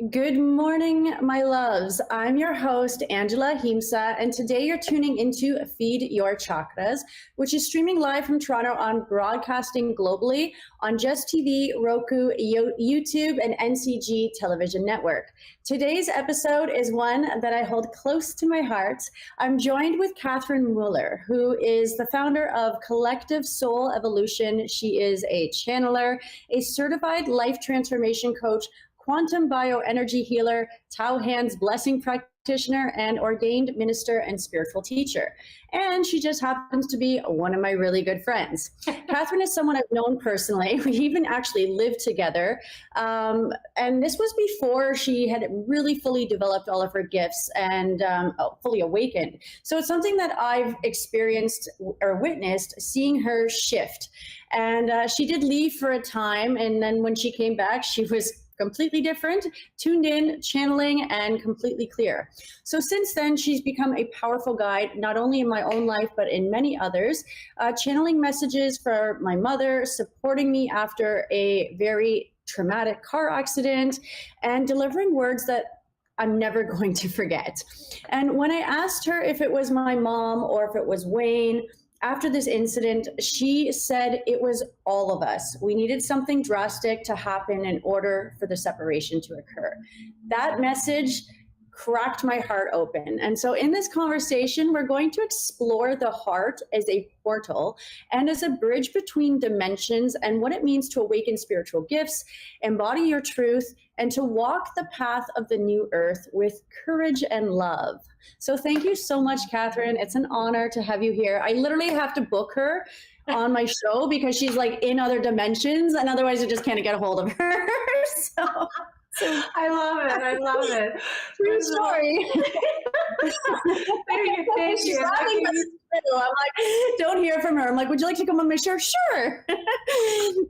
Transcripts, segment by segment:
Good morning, my loves. I'm your host, Angela Ahimsa, and today you're tuning into Feed Your Chakras, which is streaming live from Toronto on broadcasting globally on JessTV, Roku, YouTube, and NCG Television Network. Today's episode is one that I hold close to my heart. I'm joined with Katheryne Muller, who is the founder of Collective Soul Evolution. She is a channeler, a certified life transformation coach, quantum bioenergy healer, Tao Hands blessing practitioner, and ordained minister and spiritual teacher. And she just happens to be one of my really good friends. Katheryne is someone I've known personally. We even actually lived together. And this was before she had really fully developed all of her gifts and fully awakened. So it's something that I've experienced or witnessed, seeing her shift. And she did leave for a time. And then when she came back, she was completely different, tuned in, channeling, and completely clear. So since then, she's become a powerful guide, not only in my own life, but in many others, channeling messages for my mother, supporting me after a very traumatic car accident, and delivering words that I'm never going to forget. And when I asked her if it was my mom or if it was Wayne, after this incident, she said it was all of us. We needed something drastic to happen in order for the separation to occur. That message cracked my heart open. And so in this conversation, we're going to explore the heart as a portal and as a bridge between dimensions and what it means to awaken spiritual gifts, embody your truth, and to walk the path of the new earth with courage and love. So thank you so much, Katheryne. It's an honor to have you here. I literally have to book her on my show because she's like in other dimensions, and otherwise I just can't get a hold of her. So I love it. I love it. True story. Thank you. I'm like, don't hear from her. I'm like, would you like to come on my show? Sure.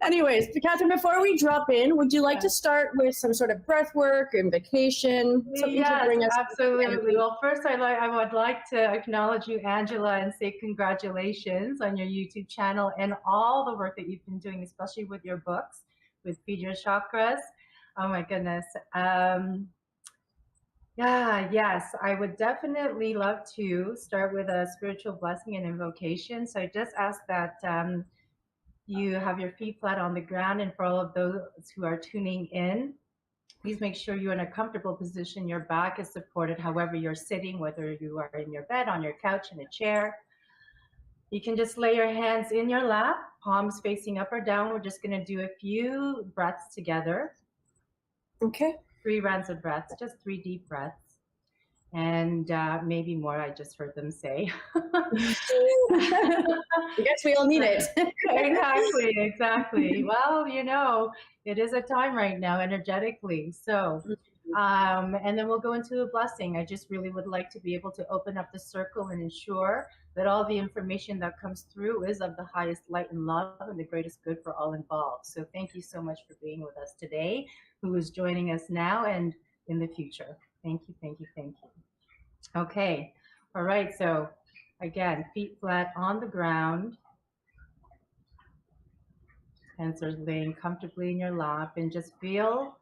Anyways, Katheryne, before we drop in, would you like to start with some sort of breath work, invocation, something to bring us? Absolutely. Well, first, I would like to acknowledge you, Angela, and say congratulations on your YouTube channel and all the work that you've been doing, especially with your books, with Feed Your Chakras. Oh my goodness. Yes, I would definitely love to start with a spiritual blessing and invocation. So I just ask that you have your feet flat on the ground, and for all of those who are tuning in, please make sure you're in a comfortable position. Your back is supported however you're sitting, whether you are in your bed, on your couch, in a chair. You can just lay your hands in your lap, palms facing up or down. We're just going to do a few breaths together. Okay. 3 rounds of breaths, just 3 deep breaths, and maybe more. I just heard them say. I guess we all need it. Exactly. Well, it is a time right now energetically. So, and then we'll go into a blessing. I just really would like to be able to open up the circle and ensure that all the information that comes through is of the highest light and love and the greatest good for all involved. So thank you so much for being with us today, who is joining us now and in the future. Thank you, thank you, thank you. Okay, all right, so again, feet flat on the ground, hands are laying comfortably in your lap, and just feel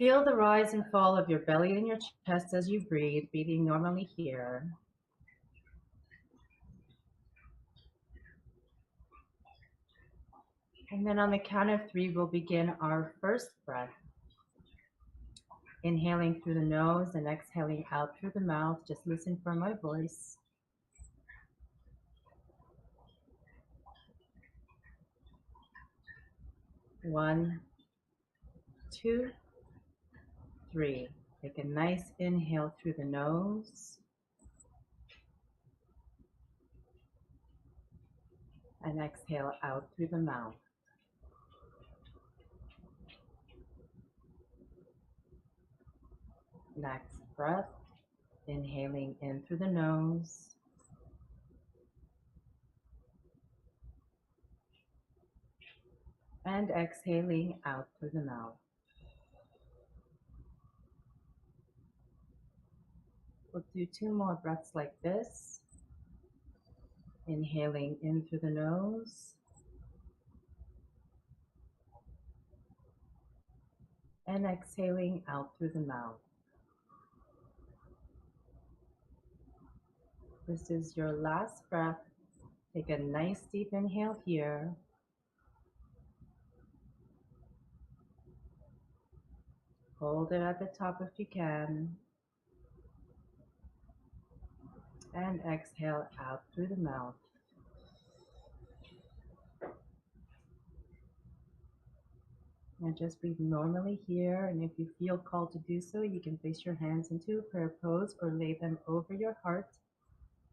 the rise and fall of your belly and your chest as you breathe, breathing normally here. And then on the count of 3, we'll begin our first breath. Inhaling through the nose and exhaling out through the mouth. Just listen for my voice. 1, 2, 3. Take a nice inhale through the nose. And exhale out through the mouth. Next breath, inhaling in through the nose. And exhaling out through the mouth. We'll do 2 more breaths like this. Inhaling in through the nose. and exhaling out through the mouth. This is your last breath. Take a nice deep inhale here. Hold it at the top if you can. And exhale out through the mouth. And just breathe normally here. And if you feel called to do so, you can place your hands into a prayer pose or lay them over your heart,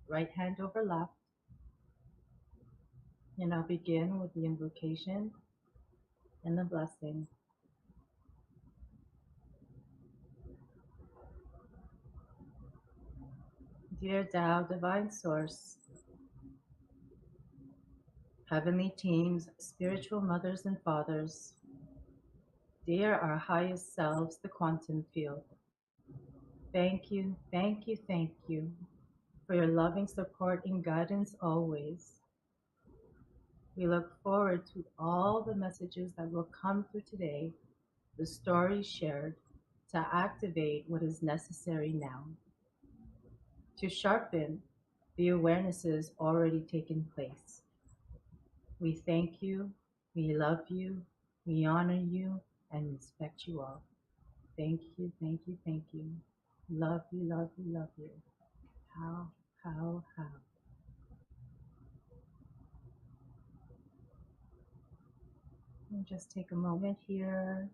right hand over left. And I'll begin with the invocation and the blessing. Dear Tao, Divine Source, Heavenly Teams, Spiritual Mothers and Fathers, dear our highest selves, the quantum field, thank you, thank you, thank you for your loving support and guidance always. We look forward to all the messages that will come through today, the stories shared, to activate what is necessary now, to sharpen the awarenesses already taken place. We thank you, we love you, we honor you, and respect you all. Thank you, thank you, thank you. Love you, love you, love you. How. And just take a moment here.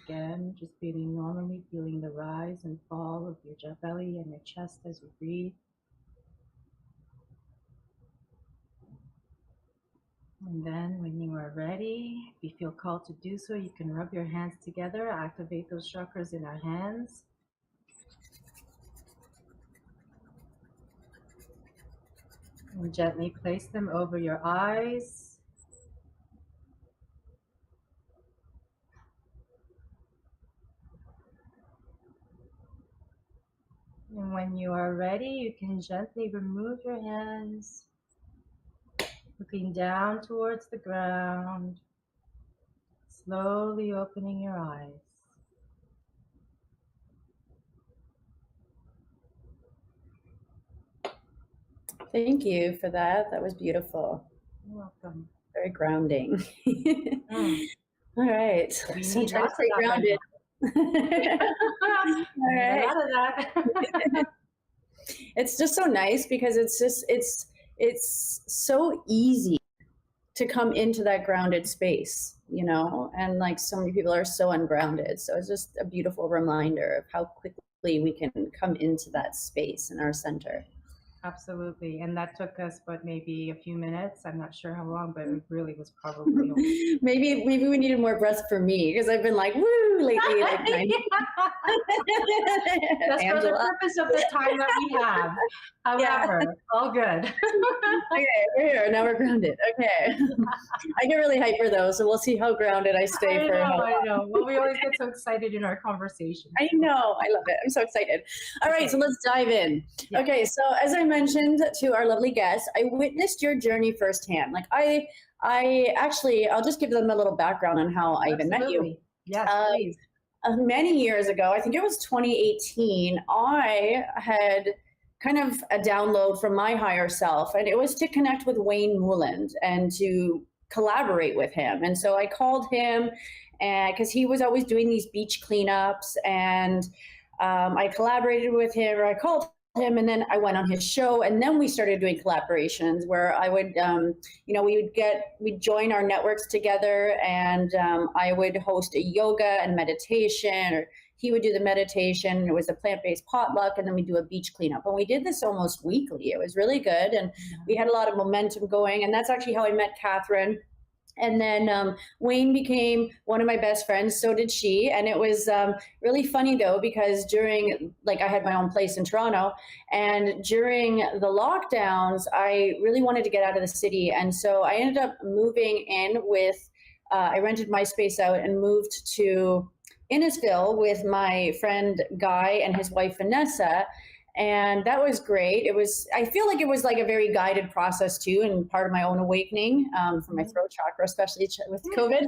Again, just breathing normally, feeling the rise and fall of your belly and your chest as you breathe. And then when you are ready, if you feel called to do so, you can rub your hands together, activate those chakras in our hands. And gently place them over your eyes. And when you are ready, you can gently remove your hands, looking down towards the ground, slowly opening your eyes. Thank you for that. That was beautiful. You're welcome. Very grounding. All right. So I'm trying to stay grounded. All right. A lot of that. It's just so nice because it's so easy to come into that grounded space, you know, and like so many people are so ungrounded. So it's just a beautiful reminder of how quickly we can come into that space in our center. Absolutely. And that took us, maybe a few minutes. I'm not sure how long, but it really was probably. maybe we needed more breath for me because I've been like, woo, lately. Like, that's Angela. For the purpose of the time that we have. However, all good. Okay, we're here. Now we're grounded. Okay. I get really hyper though, so we'll see how grounded I stay I know. Well, we always get so excited in our conversation. I know. I love it. I'm so excited. All right, so let's dive in. Yeah. Okay, so as I mentioned to our lovely guests, I witnessed your journey firsthand. Like I actually, I'll just give them a little background on how I even met you. Yes, please. Many years ago, I think it was 2018, I had kind of a download from my higher self, and it was to connect with Wayne Muller and to collaborate with him. And so I called him because he was always doing these beach cleanups, and I collaborated with him, or I called him, and then I went on his show, and then we started doing collaborations where I would, we'd join our networks together, and I would host a yoga and meditation, or he would do the meditation. It was a plant-based potluck, and then we'd do a beach cleanup. And we did this almost weekly. It was really good, and we had a lot of momentum going, and that's actually how I met Katheryne. And then Wayne became one of my best friends, so did she. And it was really funny though, because during, I had my own place in Toronto, and during the lockdowns, I really wanted to get out of the city. And so I ended up moving in with, I rented my space out and moved to Innisfil with my friend Guy and his wife Vanessa. And that was great. I feel like it was like a very guided process too, and part of my own awakening for my throat chakra, especially with COVID.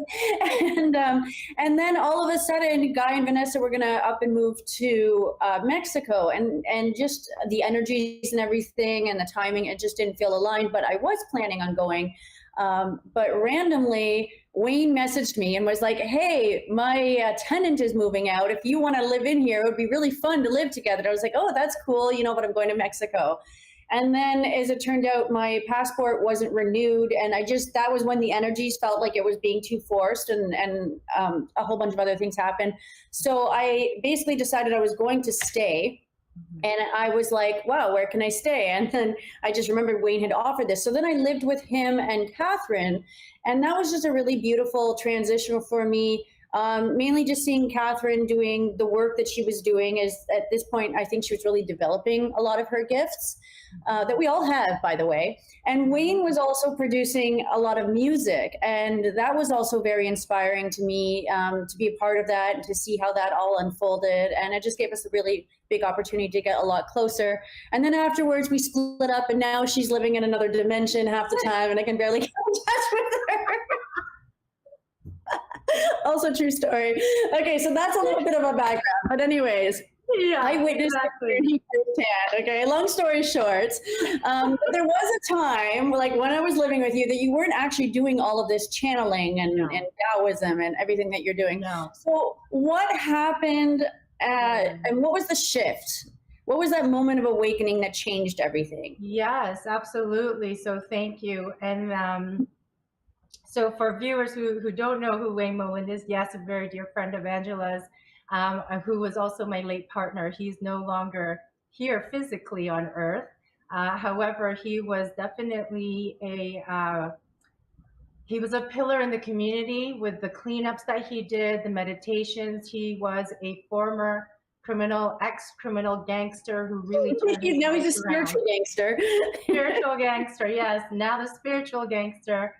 And then all of a sudden, Guy and Vanessa were gonna up and move to Mexico, and just the energies and everything and the timing, it just didn't feel aligned. But I was planning on going. But randomly, Wayne messaged me and was like, hey, my tenant is moving out. If you want to live in here, it would be really fun to live together. I was like, oh, that's cool, but I'm going to Mexico. And then as it turned out, my passport wasn't renewed. And that was when the energies felt like it was being too forced, and a whole bunch of other things happened. So I basically decided I was going to stay. And I was like, wow, where can I stay? And then I just remembered Wayne had offered this. So then I lived with him and Katheryne. And that was just a really beautiful transition for me. Mainly just seeing Katheryne doing the work that she was doing. Is at this point, I think she was really developing a lot of her gifts that we all have, by the way. And Wayne was also producing a lot of music. And that was also very inspiring to me, to be a part of that and to see how that all unfolded. And it just gave us a really big opportunity to get a lot closer. And then afterwards we split up, and now she's living in another dimension half the time, and I can barely get in touch with her. Also true story. Okay, so that's a little bit of a background. But anyways, Yeah, I witnessed it firsthand. Okay, long story short, but there was a time, like when I was living with you, that you weren't actually doing all of this channeling and Taoism and everything that you're doing. No. So what happened, and what was the shift? What was that moment of awakening that changed everything? Yes, absolutely. So thank you. And so for viewers who don't know who Wayne Mullen is, yes, a very dear friend of Angela's, who was also my late partner. He's no longer here physically on Earth. However, he was definitely he was a pillar in the community with the cleanups that he did, the meditations. He was a former ex-criminal gangster who really turned his Now he's a life spiritual around. gangster. Spiritual gangster, yes. Now the spiritual gangster.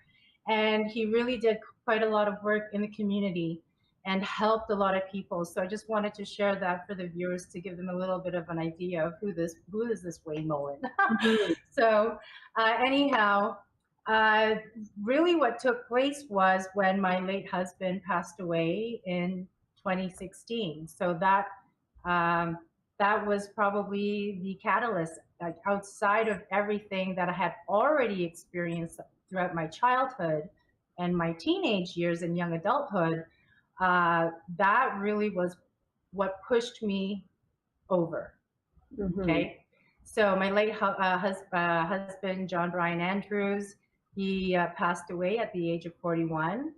And he really did quite a lot of work in the community and helped a lot of people. So I just wanted to share that for the viewers to give them a little bit of an idea of who is this Wayne Mullen. So anyhow, really what took place was when my late husband passed away in 2016. So that was probably the catalyst, like outside of everything that I had already experienced throughout my childhood and my teenage years and young adulthood. That really was what pushed me over. Okay. So my late husband, John Brian Andrews, he passed away at the age of 41.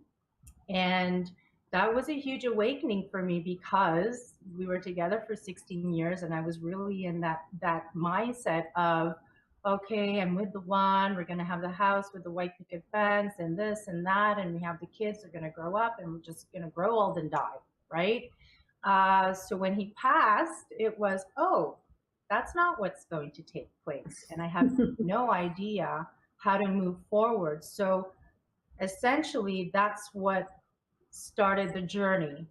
And that was a huge awakening for me because we were together for 16 years and I was really in that mindset of, okay, I'm with the one, we're going to have the house with the white picket fence and this and that, and we have the kids, they're going to grow up and we're just going to grow old and die, right? So when he passed, it was, oh, that's not what's going to take place. And I have no idea how to move forward. So essentially, that's what started the journey.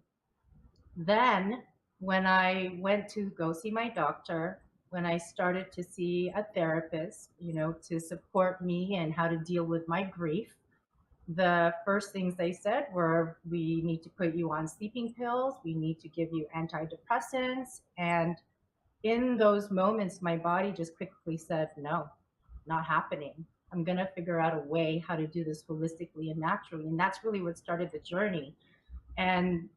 Then when I went to go see my doctor, when I started to see a therapist, to support me and how to deal with my grief, the first things they said were, we need to put you on sleeping pills, we need to give you antidepressants. And in those moments, my body just quickly said, no, not happening. I'm going to figure out a way how to do this holistically and naturally. And that's really what started the journey. And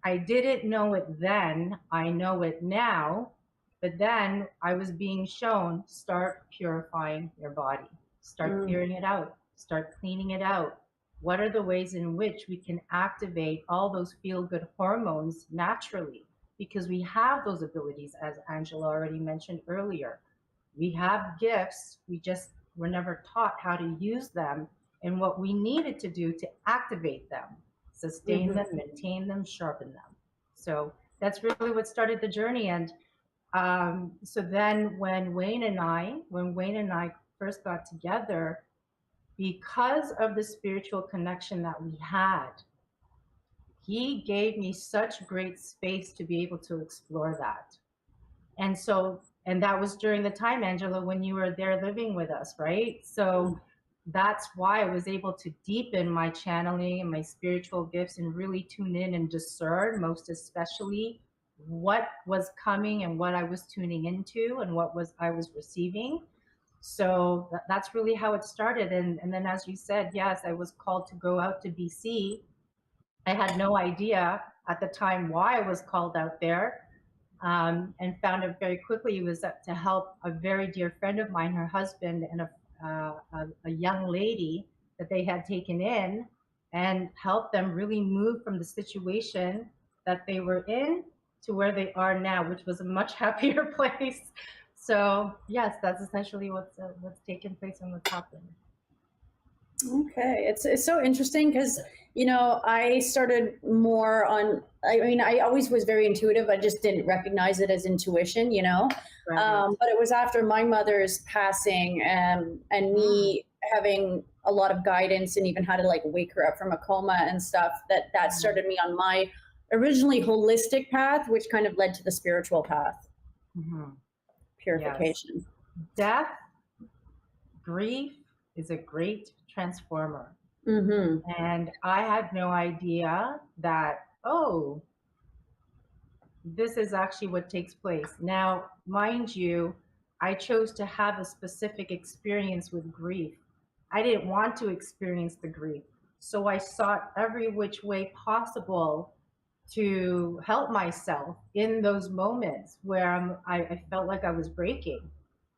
I didn't know it then. I know it now. But then I was being shown, start purifying your body, start clearing it out, start cleaning it out. What are the ways in which we can activate all those feel-good hormones naturally? Because we have those abilities, as Angela already mentioned earlier. We have gifts, we're never taught how to use them and what we needed to do to activate them, sustain them, maintain them, sharpen them. So that's really what started the journey. And so then when Wayne and I first got together, because of the spiritual connection that we had, he gave me such great space to be able to explore that. And so And that was during the time, Angela, when you were there living with us, right? So that's why I was able to deepen my channeling and my spiritual gifts and really tune in and discern, most especially what was coming and what I was tuning into and what was I was receiving. So that's really how it started. And then, as you said, yes, I was called to go out to BC. I had no idea at the time why I was called out there, and found out very quickly it was to help a very dear friend of mine, her husband, and a young lady that they had taken in, and help them really move from the situation that they were in to where they are now, which was a much happier place. So yes, that's essentially what's taken place and what's happened. Okay, it's so interesting because I started more on. I mean, I always was very intuitive. I just didn't recognize it as intuition, Right. But it was after my mother's passing, and me having a lot of guidance and even how to like wake her up from a coma and stuff that started me on my originally holistic path, which kind of led to the spiritual path, Mm-hmm. Yes. purification. Death, grief is a great transformer. Mm-hmm. And I had no idea that, oh, this is actually what takes place. Now, mind you, I chose to have a specific experience with grief. I didn't want to experience the grief. So I sought every which way possible to help myself in those moments where I felt like I was breaking.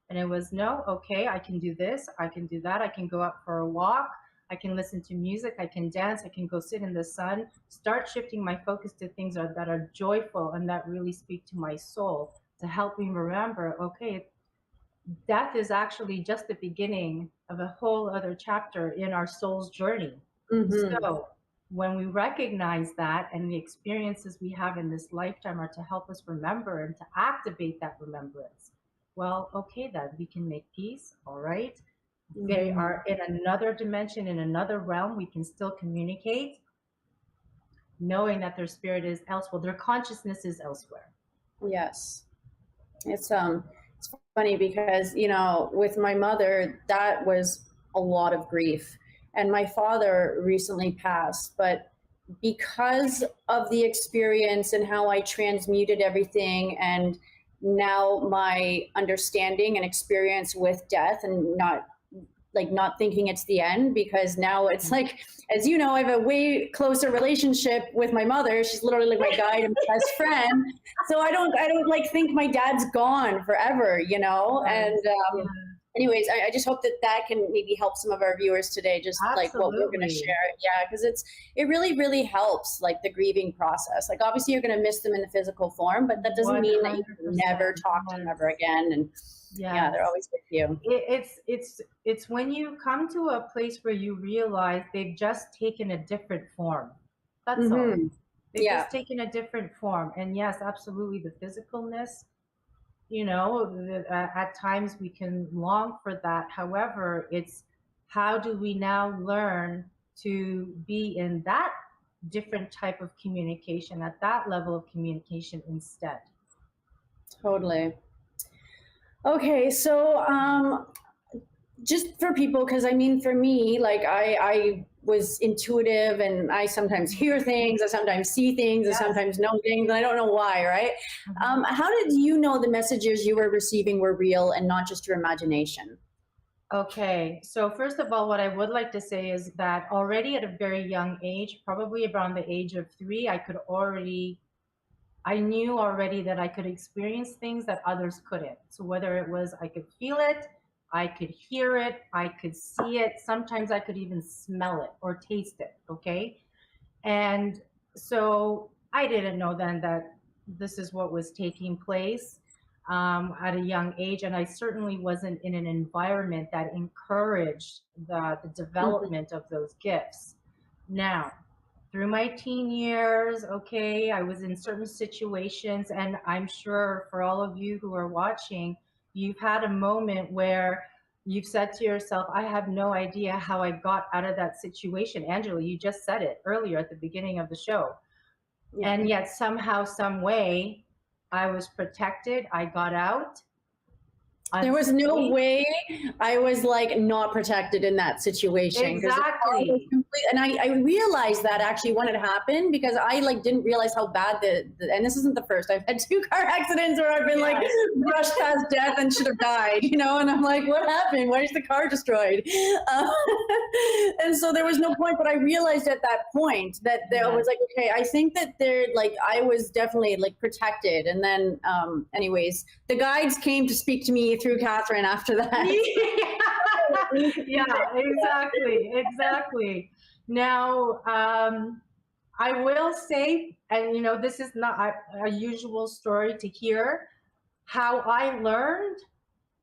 And it was, no, okay, I can do this, I can do that, I can go out for a walk, I can listen to music, I can dance, I can go sit in the sun, start shifting my focus to things that are joyful and that really speak to my soul to help me remember, okay, death is actually just the beginning of a whole other chapter in our soul's journey. Mm-hmm. So when we recognize that and the experiences we have in this lifetime are to help us remember and to activate that remembrance, well, okay, then we can make peace. All right. They Mm-hmm. are in another dimension, in another realm. We can still communicate, knowing that their spirit is elsewhere, their consciousness is elsewhere. Yes. It's funny because with my mother that was a lot of grief, and my father recently passed, but because of the experience and how I transmuted everything, and now my understanding and experience with death, and not thinking it's the end, because now it's like, as you know, I have a way closer relationship with my mother. She's literally like my guide and my best friend. So I don't like think my dad's gone forever, Yes. and Yeah, anyways, I just hope that can maybe help some of our viewers today, just like what we're going to absolutely. share. Yeah, because it really, really helps, like the grieving process. Like obviously you're going to miss them in the physical form, but that doesn't mean that you can 100%. never talk to them Yes. ever again. And yeah, they're Yes. always with you. It's when you come to a place where you realize they've just taken a different form. That's all. Mm-hmm. They've Yeah. just taken a different form. And yes, absolutely, the physicalness, at times we can long for that. However, it's how do we now learn to be in that different type of communication, at that level of communication instead? Totally. Okay, so just for people, because I mean, for me, like I was intuitive, and I sometimes hear things, I sometimes see things, I Yes. sometimes know things, and I don't know why, right? Mhm. How did you know the messages you were receiving were real and not just your imagination? Okay, so first of all, what I would like to say is that already at a very young age, probably around the age of 3, I knew already that I could experience things that others couldn't. So whether it was I could feel it, I could hear it, I could see it, sometimes I could even smell it or taste it, okay? And so I didn't know then that this is what was taking place at a young age. And I certainly wasn't in an environment that encouraged the Mhm. development of those gifts. Now, through my teen years, okay, I was in certain situations, and I'm sure for all of you who are watching, you've had a moment where you've said to yourself, I have no idea how I got out of that situation. Angela, you just said it earlier at the beginning of the show. Yeah. And yet, somehow, some way, I was protected. I got out. There was no unscathed. way I was like not protected in that situation. 'Cause Exactly. and I realized that actually when it happened, because I like didn't realize how bad and this isn't the first. I've had 2 car accidents where I've been like Yes. brushed past death and should have died, you know, and I'm like, what happened? Why is the car destroyed? Uh, and so there was no point, but I realized at that point that there Yes. was like, okay, I think that they're like, I was definitely like protected. And then, anyways, the guides came to speak to me through Katheryne after that. Yeah, exactly, exactly. Now, I will say, and you know, this is not a usual story to hear. How I learned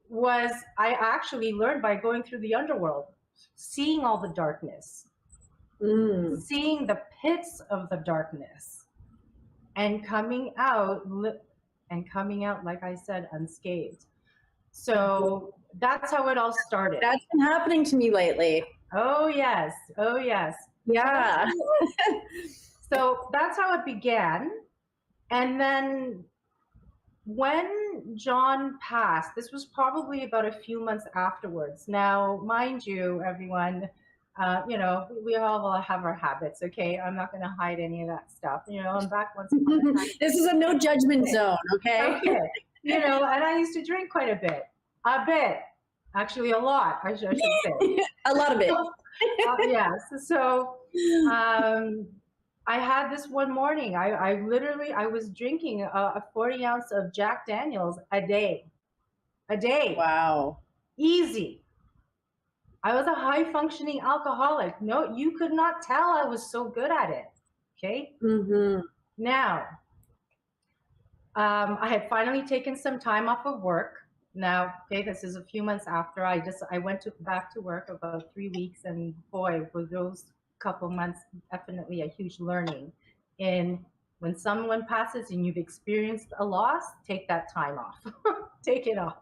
was I actually learned by going through the underworld, seeing all the darkness, Mm. seeing the pits of the darkness, and coming out, like I said, unscathed. So that's how it all started. That's been happening to me lately. Oh yes, oh yes. Yeah. So that's how it began. And then when John passed, this was probably about a few months afterwards. Now, mind you, everyone, you know, we all have our habits, okay? I'm not going to hide any of that stuff. You know, I'm back once upon a time. This is a no judgment zone, okay? Okay. You know, and I used to drink quite a bit. Actually a lot, I should say. A lot of it. Yes. So I had this one morning. I literally I was drinking a 40 ounce of Jack Daniels a day. A day. Wow. Easy. I was a high functioning alcoholic. No, you could not tell I was so good at it. Okay. Mm-hmm. Now, I had finally taken some time off of work. Now, okay, this is a few months after I went back to work about 3 weeks, and boy, were those couple months definitely a huge learning. In when someone passes and you've experienced a loss, take that time off, take it off.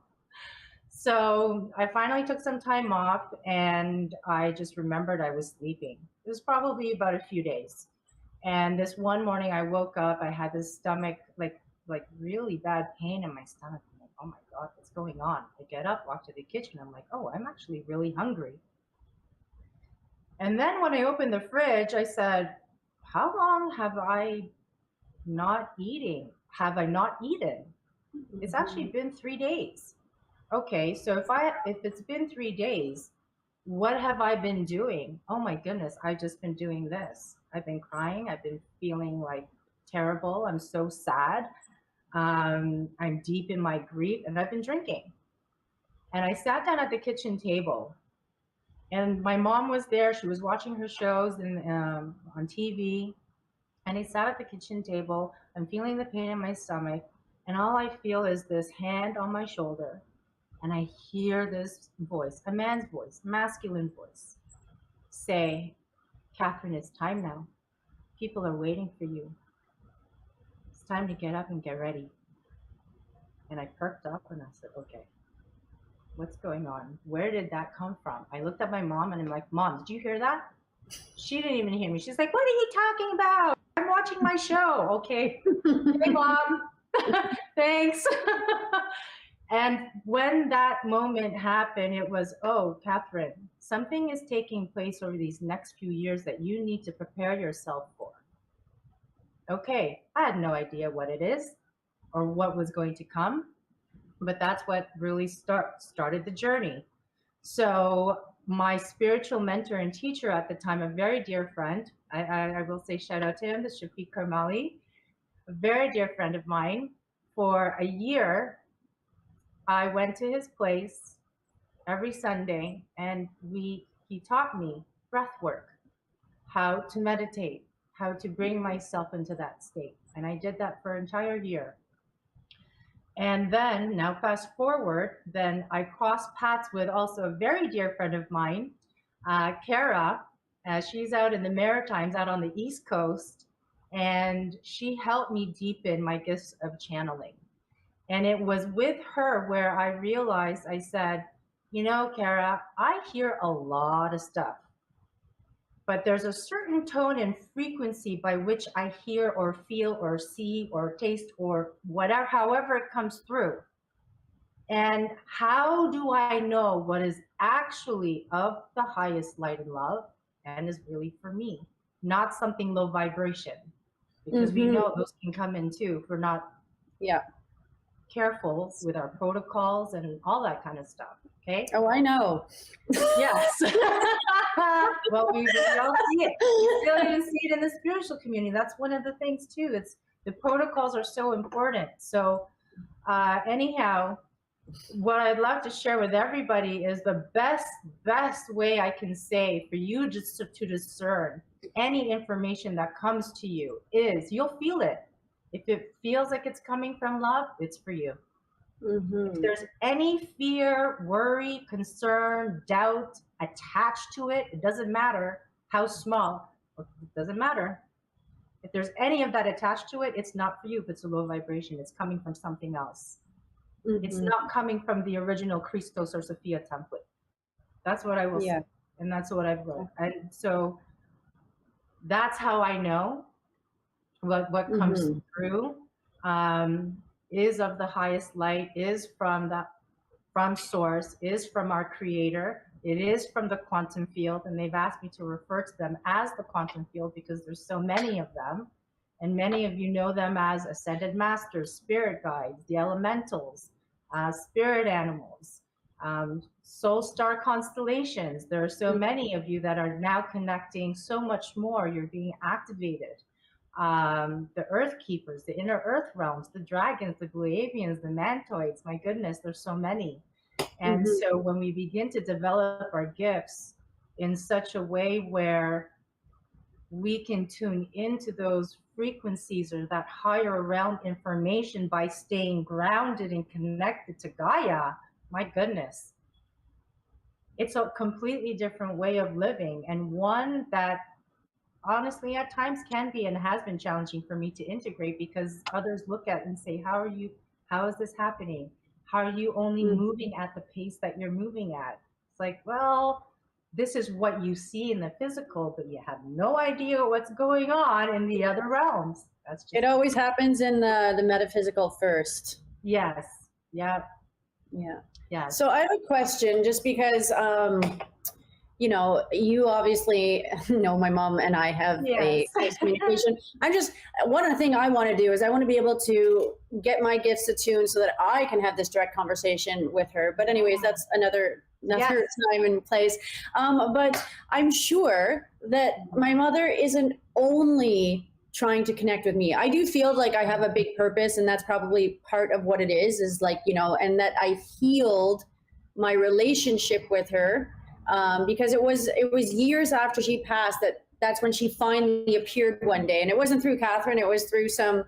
So I finally took some time off, and I just remembered I was sleeping. It was probably about a few days, and this one morning I woke up. I had this stomach like really bad pain in my stomach. I'm like, oh my God, what's going on? I get up, walk to the kitchen. I'm like, oh, I'm actually really hungry. And then when I opened the fridge, I said, how long have I not eating? Have I not eaten? It's actually been 3 days. Okay, so if it's been 3 days, what have I been doing? Oh my goodness, I've just been doing this. I've been crying. I've been feeling like terrible. I'm so sad. I'm deep in my grief, and I've been drinking. And I sat down at the kitchen table, and my mom was there. She was watching her shows on TV. And I sat at the kitchen table. I'm feeling the pain in my stomach, and all I feel is this hand on my shoulder. And I hear this voice, a man's voice, masculine voice, say, Katheryne, it's time now. People are waiting for you. It's time to get up and get ready. And I perked up and I said, okay, what's going on? Where did that come from? I looked at my mom and I'm like, Mom, did you hear that? She didn't even hear me. She's like, what are you talking about? I'm watching my show. Okay. Hey, Mom. Thanks. And when that moment happened, it was, oh, Katheryne, something is taking place over these next few years that you need to prepare yourself for. Okay, I had no idea what it is or what was going to come, but that's what really started the journey. So my spiritual mentor and teacher at the time, a very dear friend, I will say shout out to him, the Shafiq Karmali, a very dear friend of mine. For a year, I went to his place every Sunday, and he taught me breath work, how to meditate, how to bring myself into that state. And I did that for an entire year. And then now fast forward, then I crossed paths with also a very dear friend of mine, Kara. She's out in the Maritimes, out on the East Coast, and she helped me deepen my gifts of channeling. And it was with her where I realized, I said, you know, Kara, I hear a lot of stuff, but there's a certain tone and frequency by which I hear or feel or see or taste or whatever, however it comes through. And how do I know what is actually of the highest light and love and is really for me, not something low vibration? Because we know those can come in too if we're not careful with our protocols and all that kind of stuff. Okay. Oh, I know. Yes. Well, we all see it. We still even see it in the spiritual community. That's one of the things too. It's the protocols are so important. So anyhow, what I'd love to share with everybody is the best way I can say for you just to discern any information that comes to you is you'll feel it. If it feels like it's coming from love, it's for you. If there's any fear, worry, concern, doubt attached to it, it doesn't matter how small, it doesn't matter. If there's any of that attached to it, it's not for you. If it's a low vibration, it's coming from something else. It's not coming from the original Christos or Sophia template. That's what I will say. And that's what I've learned. And so that's how I know what comes through is of the highest light, is from source, is from our creator. It is from the quantum field. And they've asked me to refer to them as the quantum field because there's so many of them. And many of you know them as ascended masters, spirit guides, the elementals, spirit animals, soul star constellations. There are so many of you that are now connecting so much more. You're being activated. The earth keepers, the inner earth realms, the dragons, the Guavians, the mantoids. My goodness, there's so many. And so when we begin to develop our gifts in such a way where we can tune into those frequencies or that higher realm information by staying grounded and connected to Gaia, my goodness, it's a completely different way of living, and one that honestly at times can be and has been challenging for me to integrate because others look at it and say, how is this happening? How are you only moving at the pace that you're moving at? It's like, well, this is what you see in the physical, but you have no idea what's going on in the other realms. That's just it always happens in the metaphysical first. Yes. Yeah. So I have a question, just because you know, you obviously know my mom and I have a close communication. One of the things I want to do is I want to be able to get my gifts attuned so that I can have this direct conversation with her. But anyways, that's another time and place. But I'm sure that my mother isn't only trying to connect with me. I do feel like I have a big purpose, and that's probably part of what it is like, you know, and that I healed my relationship with her. Because it was years after she passed that's when she finally appeared one day, and it wasn't through Katheryne. It was through some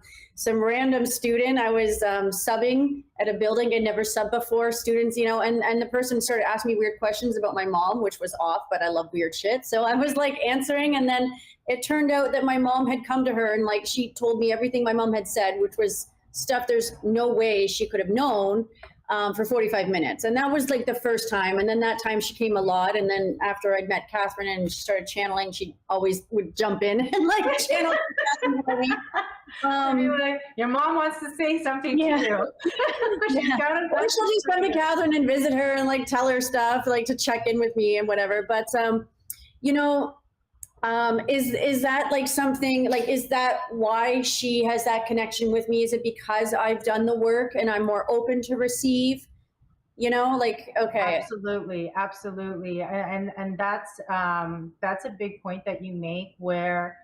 random student. I was subbing at a building I'd never subbed before. Students, you know, and the person started asking me weird questions about my mom, which was off, but I love weird shit. So I was like answering, and then it turned out that my mom had come to her and like she told me everything my mom had said, which was stuff there's no way she could have known. For 45 minutes. And that was like the first time. And then that time she came a lot. And then after I'd met Katheryne and she started channeling, she always would jump in and like channel for me. Like, your mom wants to say something to you. Or she'll just come to Katheryne and visit her and like tell her stuff, like to check in with me and whatever. But, you know, is that like something like, is that why she has that connection with me? Is it because I've done the work and I'm more open to receive, you know, like, okay. Absolutely. And that's a big point that you make where,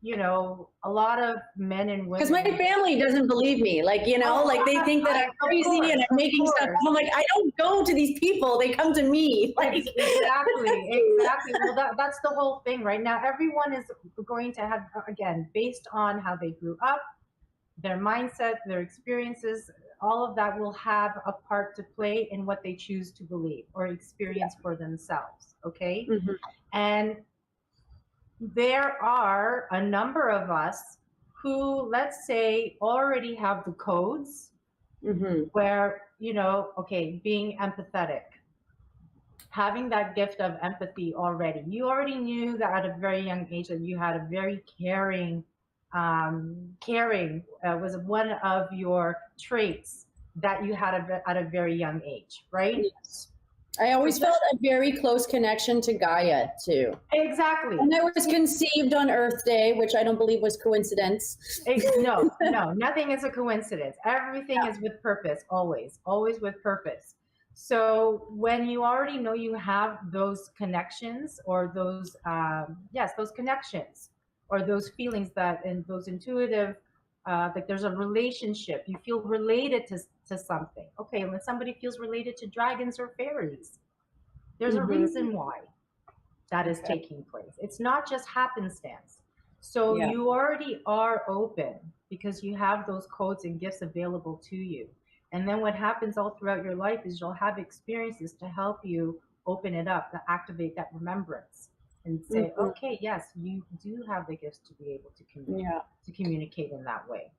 you know, a lot of men and women. Because my family doesn't believe me. Like, you know, like they think that I'm crazy and I'm making stuff. I'm like, I don't go to these people. They come to me. Like, exactly. Well, that's the whole thing right now. Everyone is going to have, again, based on how they grew up, their mindset, their experiences, all of that will have a part to play in what they choose to believe or experience for themselves. Okay. And there are a number of us who, let's say, already have the codes where, you know, okay, being empathetic, having that gift of empathy already. You already knew that at a very young age that you had a very caring was one of your traits that you had at a very young age, right? Yes. I always So felt a very close connection to Gaia too. exactly. And I was conceived on Earth Day, which I don't believe was coincidence. No, nothing is a coincidence. Everything is with purpose, always with purpose. So when you already know you have those connections or those, yes, those connections or those feelings that and those intuitive, like there's a relationship, you feel related to something. Okay, when somebody feels related to dragons or fairies, there's a reason why that is taking place. It's not just happenstance. So Yeah. you already are open because you have those codes and gifts available to you. And then what happens all throughout your life is you'll have experiences to help you open it up, to activate that remembrance and say, okay, yes, you do have the gifts to be able to communicate in that way.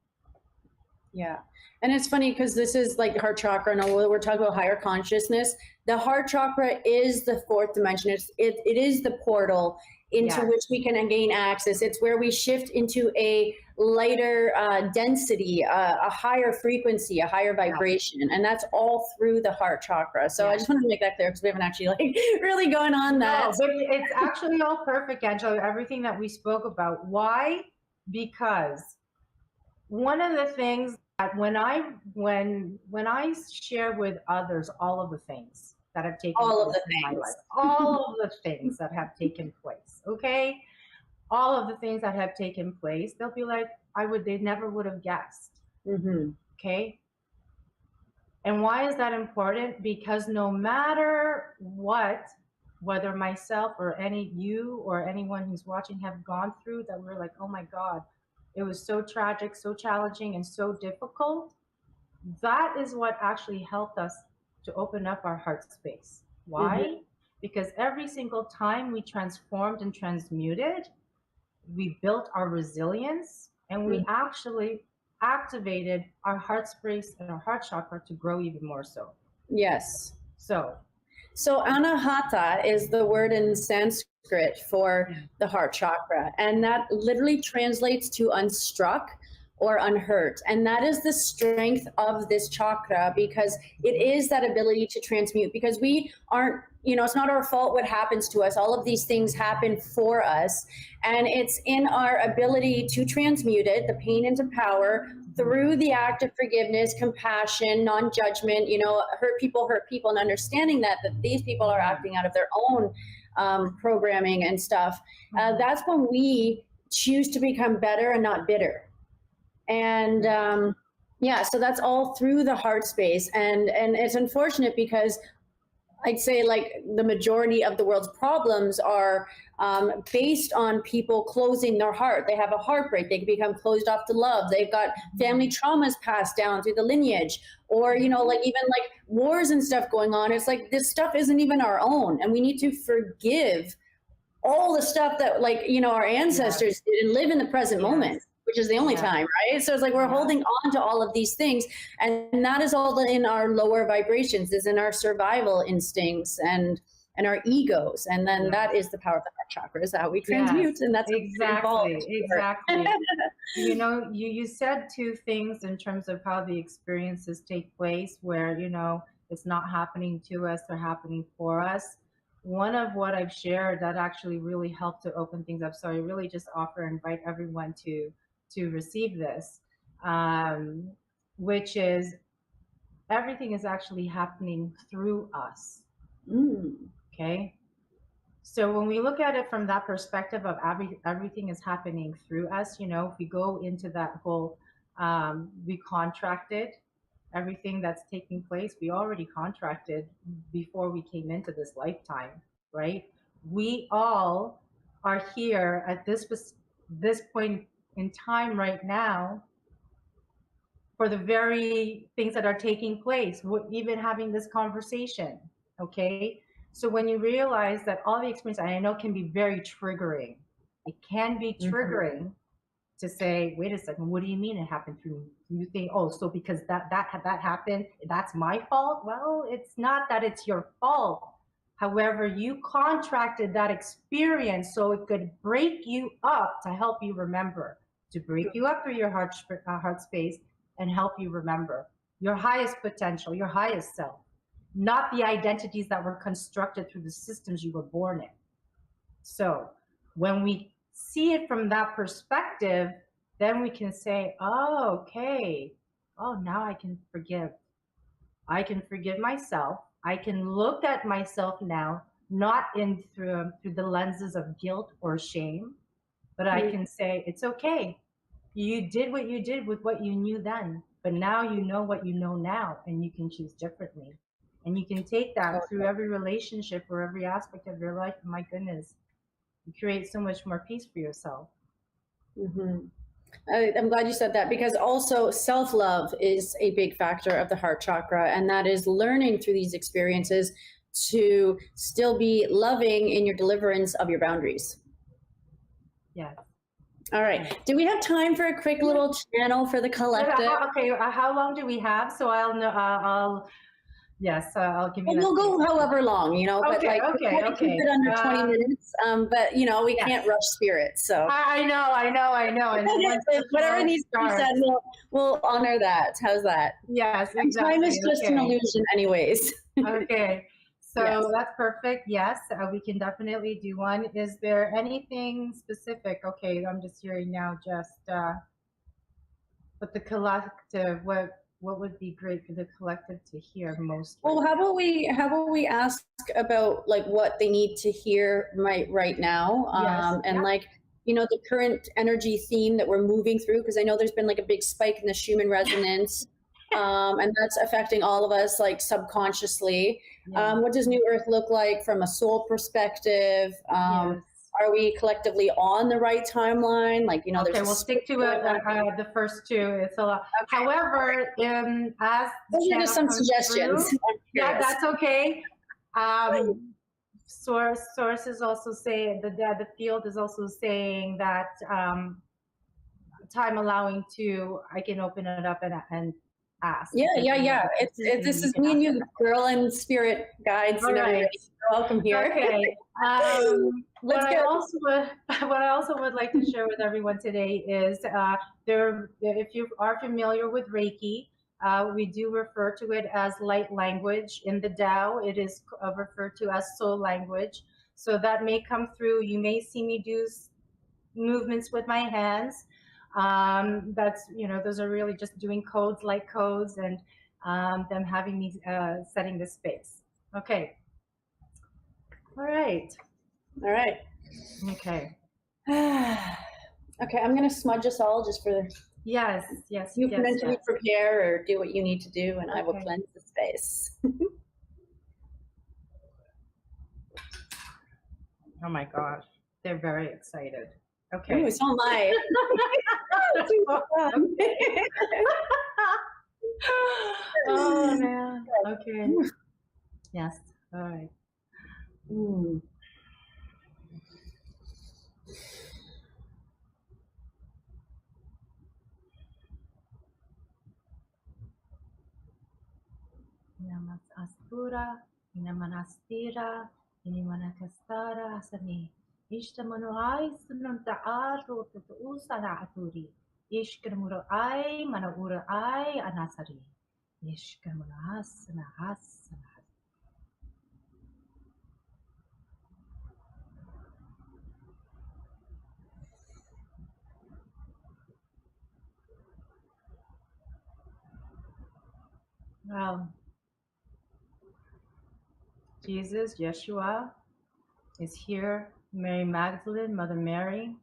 Yeah. And it's funny because this is like heart chakra, and we're talking about higher consciousness. The heart chakra is the fourth dimension. It is the portal into which we can gain access. It's where we shift into a lighter density, a higher frequency, a higher vibration. And that's all through the heart chakra. So I just wanted to make that clear because we haven't actually like really gone on that. No, but it's actually all perfect, Angela, everything that we spoke about. Why? Because one of the things that when I share with others all of the things that have taken place in my life, all of the things that have taken place, okay, all of the things that have taken place, they'll be like, they never would have guessed. Okay. And why is that important? Because no matter what, whether myself or you or anyone who's watching have gone through that, we're like, oh my God, it was so tragic, so challenging, and so difficult. That is what actually helped us to open up our heart space. Why? Because every single time we transformed and transmuted, we built our resilience and we actually activated our heart space and our heart chakra to grow even more so. Yes. So anahata is the word in Sanskrit for the heart chakra, and that literally translates to unstruck or unhurt. And that is the strength of this chakra, because it is that ability to transmute, because we aren't, it's not our fault what happens to us. All of these things happen for us. And it's in our ability to transmute it, the pain into power, through the act of forgiveness, compassion, non-judgment, hurt people, and understanding that these people are acting out of their own programming and stuff. That's when we choose to become better and not bitter. And so that's all through the heart space. And it's unfortunate because I'd say like the majority of the world's problems are based on people closing their heart. They have a heartbreak. They become closed off to love. They've got family traumas passed down through the lineage, or, like even like wars and stuff going on. It's like this stuff isn't even our own. And we need to forgive all the stuff that our ancestors did and live in the present moment, which is the only time, right? So it's like we're holding on to all of these things, and that is all in our lower vibrations, is in our survival instincts and our egos, and then that is the power of the heart chakra, is how we transmute, and that's exactly. You said two things in terms of how the experiences take place, where it's not happening to us, they're happening for us. One of what I've shared that actually really helped to open things up, so I really just invite everyone to receive this, which is everything is actually happening through us. Okay. So when we look at it from that perspective of everything is happening through us, if we go into that whole, we contracted everything that's taking place. We already contracted before we came into this lifetime, right? We all are here at this point in time right now for the very things that are taking place. We're even having this conversation, okay? So when you realize that all the experience, I know, can be very triggering. It can be triggering to say, wait a second, what do you mean it happened through? You think, oh, so because that happened, that's my fault? Well, it's not that it's your fault. However, you contracted that experience so it could break you up to help you remember, to break you up through your heart space and help you remember. your highest potential, your highest self, not the identities that were constructed through the systems you were born in. So when we see it from that perspective, then we can say, oh, okay, oh, now I can forgive. I can forgive myself. I can look at myself now, not through the lenses of guilt or shame, but I can say, it's okay. You did what you did with what you knew then, but now you know what you know now, and you can choose differently. And you can take that through every relationship or every aspect of your life. And my goodness, you create so much more peace for yourself. I'm glad you said that, because also self-love is a big factor of the heart chakra, and that is learning through these experiences to still be loving in your deliverance of your boundaries. Yes. All right. Do we have time for a quick little channel for the collective? Okay. How long do we have? So I'll know. I'll give you. We'll go however long, you know. Okay, but like, okay. keep it under 20 minutes. But you know, we can't rush spirits. So I know. And whatever needs to be said, we'll honor that. How's that? Yes, exactly. Time is just an illusion, anyways. Okay. So that's perfect. Yes, we can definitely do one. Is there anything specific? Okay, I'm just hearing now, but the collective, what would be great for the collective to hear most? Well, how about we ask about like what they need to hear right now, and like, you know, the current energy theme that we're moving through, because I know there's been like a big spike in the Schumann resonance. And that's affecting all of us like subconsciously. What does New Earth look like from a soul perspective? Are we collectively on the right timeline? Like, you know, okay, we'll stick to the first two. It's a lot. Okay. However, as those are just some suggestions. Yeah, that's okay. Sources also say the field is also saying that time allowing to, I can open it up and ask. Yeah. This is me and you, girl, and spirit guides and everybody. Welcome here. Okay. What I also would like to share with everyone today is if you are familiar with Reiki, we do refer to it as light language. In the Tao, it is referred to as soul language. So that may come through. You may see me do movements with my hands. That's, you know, those are really just doing codes, light codes, and them having me setting the space. Okay. All right. Okay. Okay, I'm gonna smudge us all just for. Yes. You can mentally prepare or do what you need to do, and I will cleanse the space. Oh my gosh, they're very excited. Okay. Ooh, so am I. Oh man. Okay. Yes. All right. Namas astura, inamanastira, inimanakastara asani. Ishtamunuai sununta aro usana aturi. Ishkamuru ai manaura ai anasari. Ishkamuru asana asana. Wow. Jesus, Yeshua is here. Mary Magdalene, Mother Mary,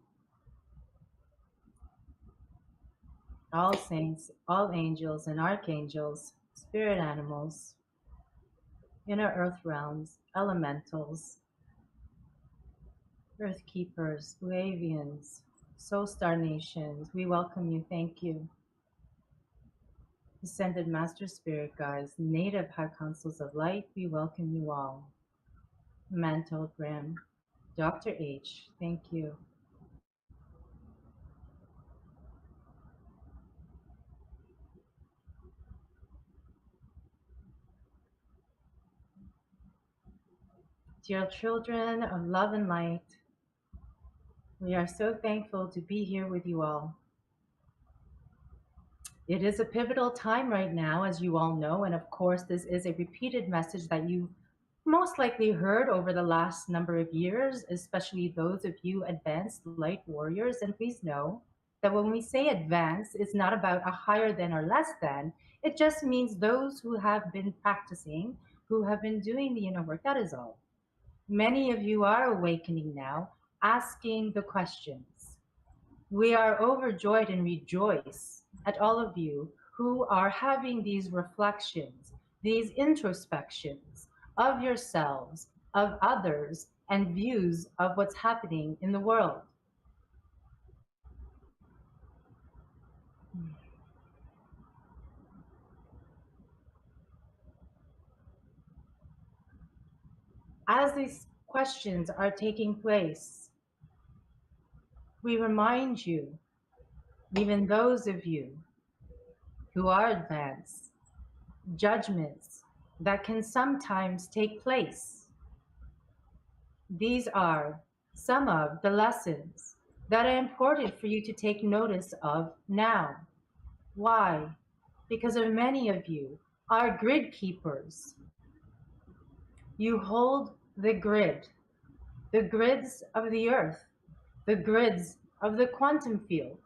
all saints, all angels and archangels, spirit animals, inner earth realms, elementals, earth keepers, Flavians, soul star nations, we welcome you. Thank you. Ascended Master Spirit Guides, native high councils of light, we welcome you all. Mantle Grim, Dr. H, thank you. Dear children of love and light, we are so thankful to be here with you all. It is a pivotal time right now, as you all know, and of course, this is a repeated message that you most likely heard over the last number of years, especially those of you advanced light warriors. And please know that when we say advanced, it's not about a higher than or less than. It just means those who have been practicing, who have been doing the inner work. That is all. Many of you are awakening now, asking the questions. We are overjoyed and rejoice at all of you who are having these reflections, these introspections of yourselves, of others, and views of what's happening in the world. As these questions are taking place, we remind you, even those of you who are advanced, judgments that can sometimes take place. These are some of the lessons that are important for you to take notice of now. Why? Because of many of you are grid keepers. You hold the grids of the earth, the grids of the quantum field.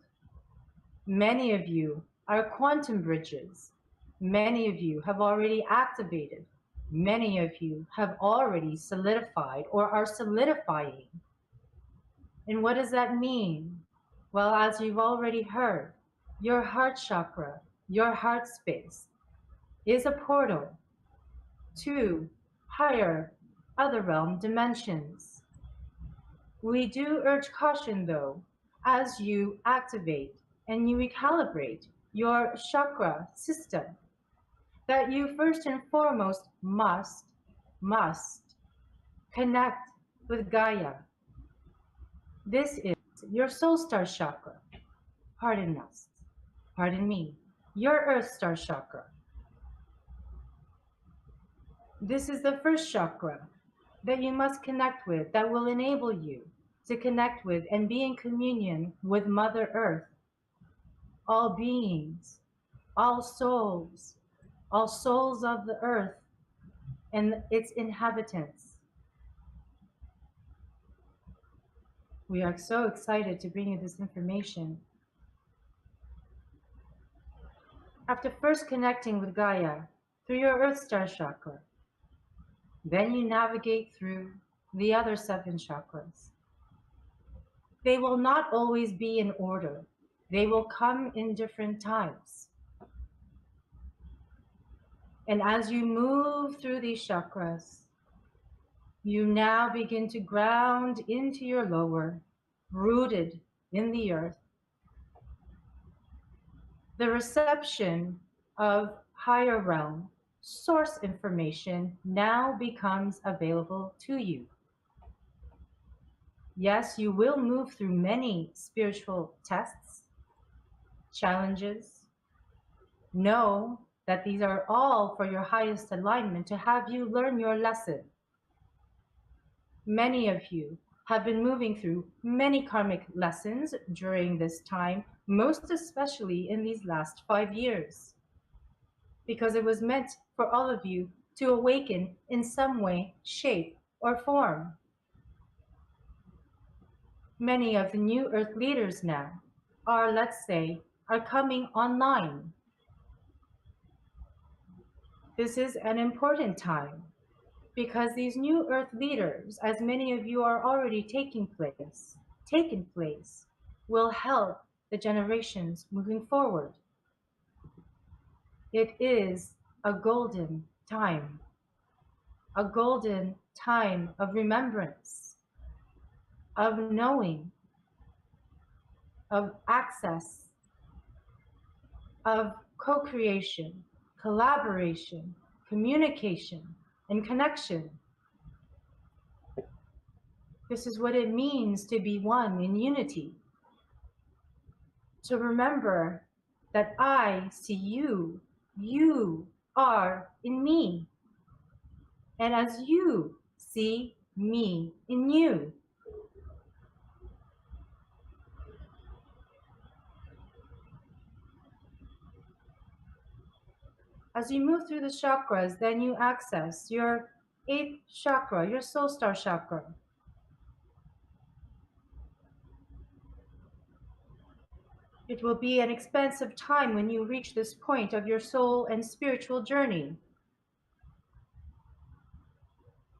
Many of you are quantum bridges. Many of you have already activated. Many of you have already solidified or are solidifying. And what does that mean? Well, as you've already heard, your heart chakra, your heart space, is a portal to higher other realm dimensions. We do urge caution though, as you activate and you recalibrate your chakra system, that you first and foremost must connect with Gaia. This is your soul star chakra. Pardon us, pardon me, your earth star chakra. This is the first chakra that you must connect with, that will enable you to connect with and be in communion with Mother Earth, all beings, all souls of the earth and its inhabitants. We are so excited to bring you this information. After first connecting with Gaia through your Earth Star chakra, then you navigate through the other 7 chakras. They will not always be in order. They will come in different times. And as you move through these chakras, you now begin to ground into your lower, rooted in the earth. The reception of higher realm source information now becomes available to you. Yes, you will move through many spiritual tests, challenges. Know that these are all for your highest alignment to have you learn your lesson. Many of you have been moving through many karmic lessons during this time, most especially in these last 5 years, because it was meant for all of you to awaken in some way, shape, or form. Many of the new earth leaders now are, let's say, are coming online. This is an important time because these new earth leaders, as many of you are already taken place, will help the generations moving forward. It is a golden time of remembrance, of knowing, of access, of co-creation, collaboration, communication, and connection. This is what it means to be one in unity. To remember that I see you, you are in me. And as you see me in you. As you move through the chakras, then you access your 8th chakra, your soul star chakra. It will be an expansive time when you reach this point of your soul and spiritual journey.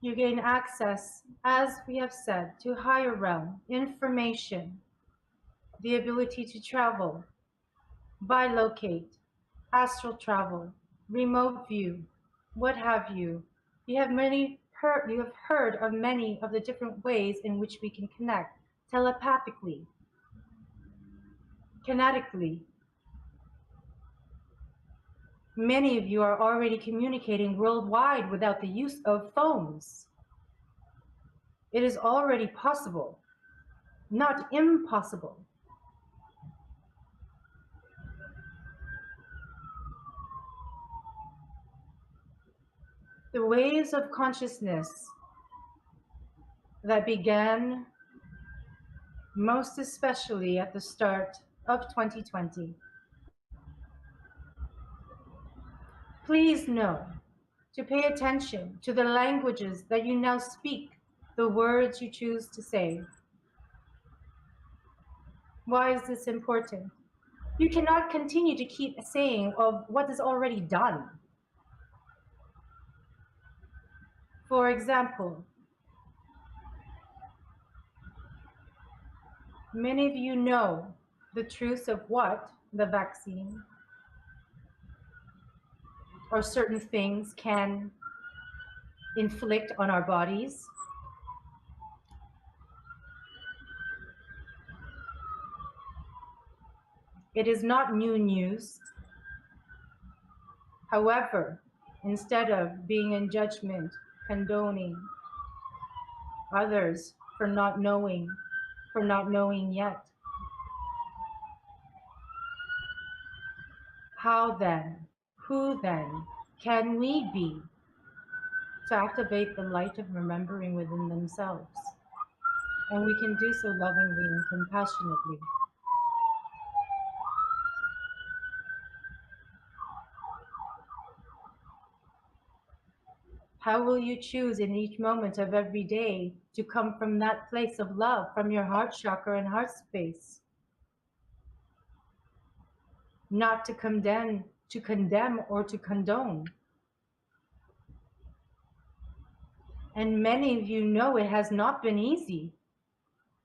You gain access, as we have said, to higher realm, information, the ability to travel, bilocate, astral travel, remote view, what have you. You have heard of many of the different ways in which we can connect telepathically, kinetically. Many of you are already communicating worldwide without the use of phones. It is already possible, not impossible. The waves of consciousness that began most especially at the start of 2020. Please know to pay attention to the languages that you now speak, the words you choose to say. Why is this important? You cannot continue to keep saying of what is already done. For example, many of you know the truth of what the vaccine or certain things can inflict on our bodies. It is not new news. However, instead of being in judgment, condoning others for not knowing yet, how then, who then can we be to activate the light of remembering within themselves? And we can do so lovingly and compassionately. How will you choose in each moment of every day to come from that place of love, from your heart chakra and heart space? Not to condemn or to condone. And many of you know it has not been easy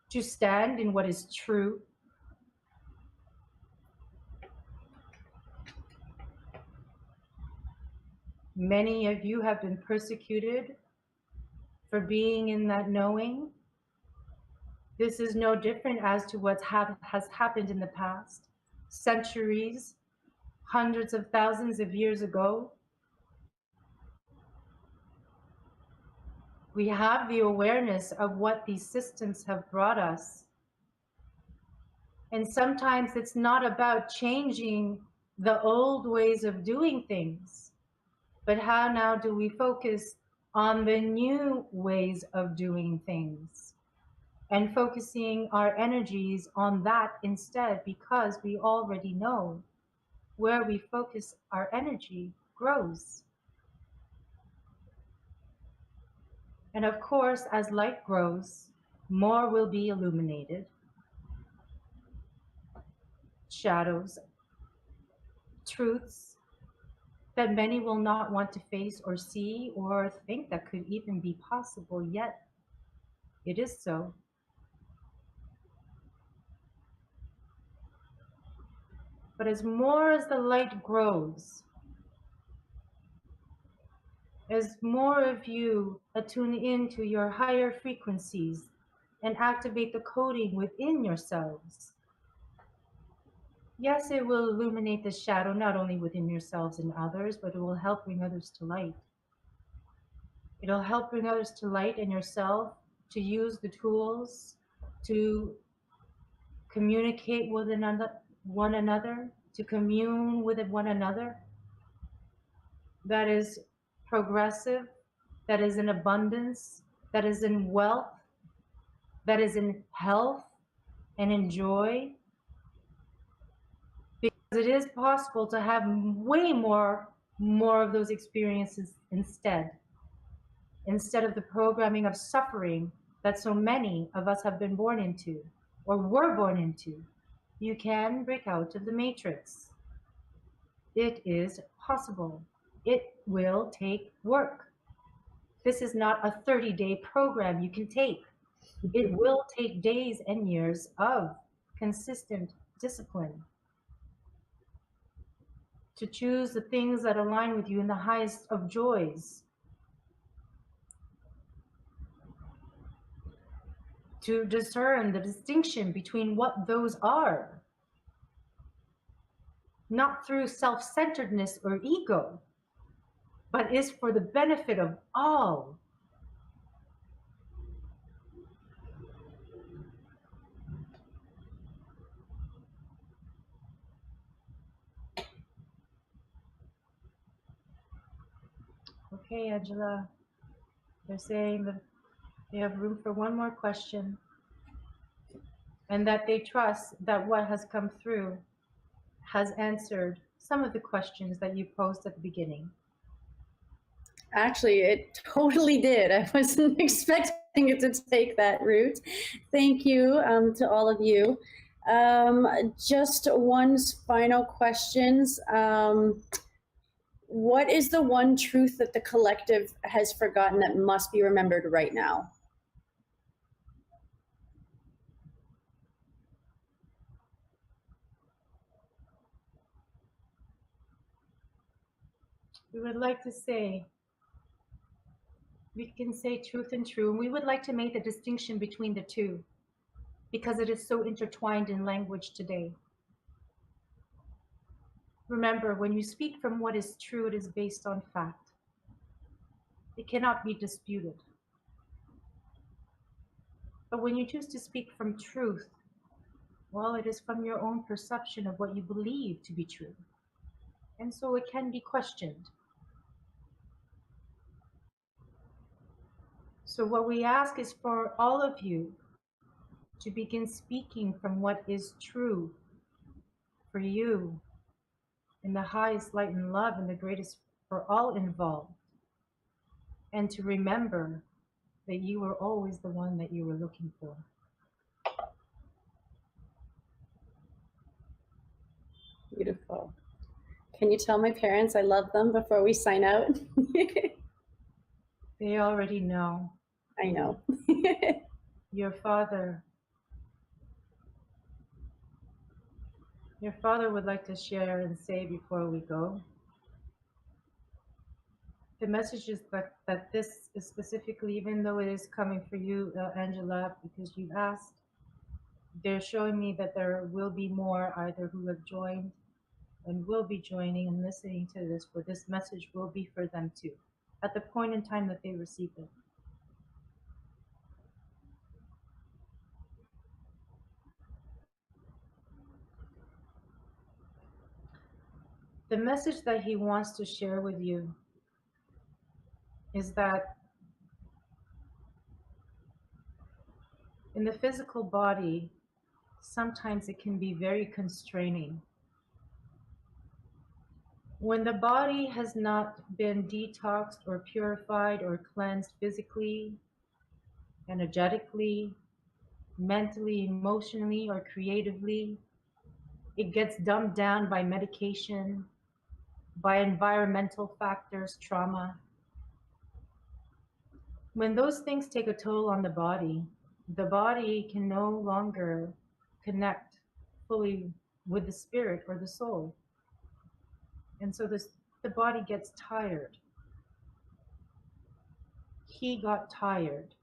to stand in what is true. Many of you have been persecuted for being in that knowing. This is no different as to what has happened in the past, centuries, hundreds of thousands of years ago. We have the awareness of what these systems have brought us. And sometimes it's not about changing the old ways of doing things, but how now do we focus on the new ways of doing things and focusing our energies on that instead, because we already know where we focus our energy grows. And of course, as light grows, more will be illuminated. Shadows, truths that many will not want to face or see or think that could even be possible, yet it is so. But as more as the light grows, as more of you attune into your higher frequencies and activate the coding within yourselves, yes, it will illuminate the shadow not only within yourselves and others, but it will help bring others to light. It'll help bring others to light and yourself to use the tools to communicate with one another, to commune with one another. That is progressive, that is in abundance, that is in wealth, that is in health and in joy. Because it is possible to have way more more of those experiences instead of the programming of suffering that so many of us have been born into or were born into. You can break out of the matrix. It is possible. It will take work. This is not a 30-day program you can take. It will take days and years of consistent discipline to choose the things that align with you in the highest of joys, to discern the distinction between what those are, not through self-centeredness or ego, but is for the benefit of all. Okay, Angela, they're saying that they have room for one more question, and that they trust that what has come through has answered some of the questions that you posed at the beginning. Actually, it totally did. I wasn't expecting it to take that route. Thank you to all of you. Just one final questions. What is the one truth that the collective has forgotten that must be remembered right now? We would like to say, we can say truth and true, and we would like to make the distinction between the two because it is so intertwined in language today. Remember, when you speak from what is true, it is based on fact. It cannot be disputed. But when you choose to speak from truth, well, it is from your own perception of what you believe to be true. And so it can be questioned. So what we ask is for all of you to begin speaking from what is true for you in the highest light and love and the greatest for all involved. And to remember that you were always the one that you were looking for. Beautiful. Can you tell my parents I love them before we sign out? They already know. I know. Your father would like to share and say before we go. The message is that this is specifically, even though it is coming for you, Angela, because you've asked, they're showing me that there will be more either who have joined and will be joining and listening to this, but this message will be for them too, at the point in time that they receive it. The message that he wants to share with you is that in the physical body, sometimes it can be very constraining. When the body has not been detoxed or purified or cleansed physically, energetically, mentally, emotionally, or creatively, it gets dumbed down by medication, by environmental factors, trauma. When those things take a toll on the body can no longer connect fully with the spirit or the soul. And so the body gets tired. He got tired.